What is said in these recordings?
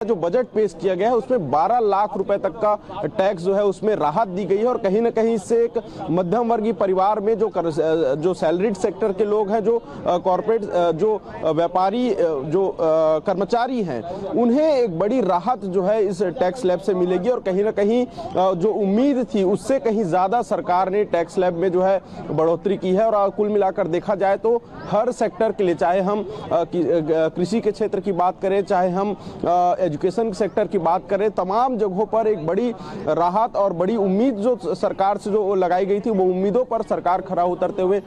जो बजट पेश किया गया है उसमें 12 लाख रुपए तक का टैक्स जो है उसमें राहत दी गई है और कहीं ना कहीं इससे एक मध्यम वर्गीय परिवार में जो सैलरीड सेक्टर के लोग हैं, जो कॉर्पोरेट, जो व्यापारी, जो कर्मचारी हैं, उन्हें एक बड़ी राहत जो है इस टैक्स स्लैब से मिलेगी। और कहीं ना कहीं जो उम्मीद थी उससे कहीं ज्यादा सरकार ने टैक्स स्लैब में जो है बढ़ोतरी की है। और कुल मिलाकर देखा जाए तो हर सेक्टर के लिए, चाहे हम कृषि के क्षेत्र की बात करें, चाहे हम एजुकेशन सेक्टर की बात करें, तमाम जगहों पर एक बड़ी राहत और बड़ी उम्मीद जो सरकार से जो लगाई गई थी, वो उम्मीदों पर सरकार खरा उतरते हुए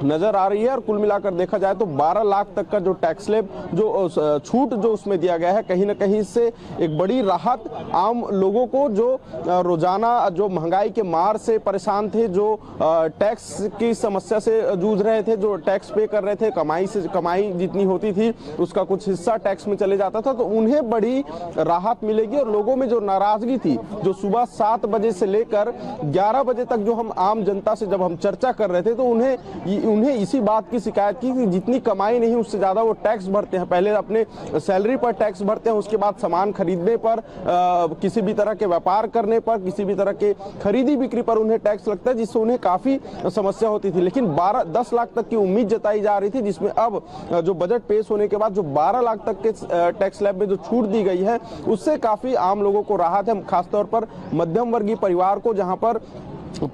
नजर आ रही है। और कुल मिलाकर देखा जाए तो 12 लाख तक का जो टैक्स स्लैब, जो छूट जो उसमें दिया गया है, कहीं ना कहीं इससे एक बड़ी राहत आम लोगों को, जो रोजाना जो महंगाई के मार से परेशान थे, जो टैक्स की समस्या से जूझ रहे थे, जो टैक्स पे कर रहे थे, कमाई जितनी होती थी उसका कुछ हिस्सा टैक्स में चले जाता था, तो उन्हें बड़ी राहत मिलेगी। और लोगों में जो नाराजगी थी, जो सुबह 7 बजे से लेकर 11 बजे तक जो हम आम जनता से जब हम चर्चा कर रहे थे, तो उन्हें इसी बात की शिकायत की कि जितनी कमाई नहीं उससे ज्यादा वो टैक्स भरते हैं। पहले अपने सैलरी पर टैक्स भरते हैं, उसके बाद सामान खरीदने पर, किसी भी तरह के व्यापार करने पर, किसी भी तरह के खरीदी बिक्री पर उन्हें टैक्स लगता है, जिससे उन्हें काफी समस्या होती थी। लेकिन 10 लाख तक की उम्मीद जताई जा रही थी, जिसमें अब जो बजट पेश होने के बाद जो 12 लाख तक के टैक्स स्लैब में जो छूट दी गई है, उससे काफी आम लोगों को राहत है। खासतौर पर मध्यम वर्गीय परिवार को, जहां पर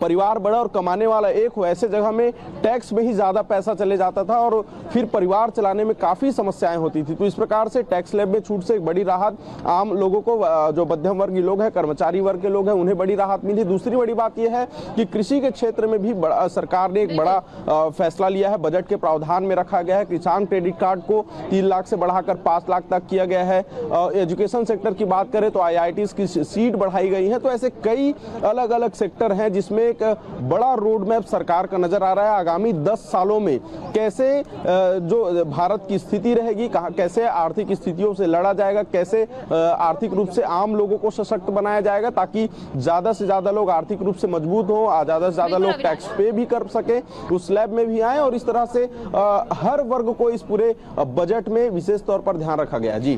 परिवार बड़ा और कमाने वाला एक हो, ऐसे जगह में टैक्स में ही ज्यादा पैसा चले जाता था और फिर परिवार चलाने में काफी समस्याएं होती थी। तो इस प्रकार से टैक्स स्लैब में छूट से एक बड़ी राहत आम लोगों को, जो मध्यम वर्गीय लोग हैं, कर्मचारी वर्ग के लोग हैं, उन्हें बड़ी राहत मिली। दूसरी बड़ी बात यह है कि कृषि के क्षेत्र में भी सरकार ने एक बड़ा फैसला लिया है, बजट के प्रावधान में रखा गया है। किसान क्रेडिट कार्ड को 3 लाख से बढ़ाकर 5 लाख तक किया गया है। एजुकेशन सेक्टर की बात करें तो IITs की सीट बढ़ाई गई है। तो ऐसे कई अलग अलग सेक्टर हैं जिसमें एक बड़ा रोड मैप सरकार का नजर आ रहा है। आगामी 10 सालों में कैसे जो भारत की स्थिति रहेगी, कैसे आर्थिक स्थितियों से लड़ा जाएगा, कैसे आर्थिक रूप से आम लोगों को सशक्त बनाया जाएगा, ताकि ज्यादा से ज्यादा लोग आर्थिक रूप से मजबूत हो, ज्यादा से ज्यादा लोग टैक्स पे भी कर सके, उस स्लैब में भी आए। और इस तरह से हर वर्ग को इस पूरे बजट में विशेष तौर पर ध्यान रखा गया। जी।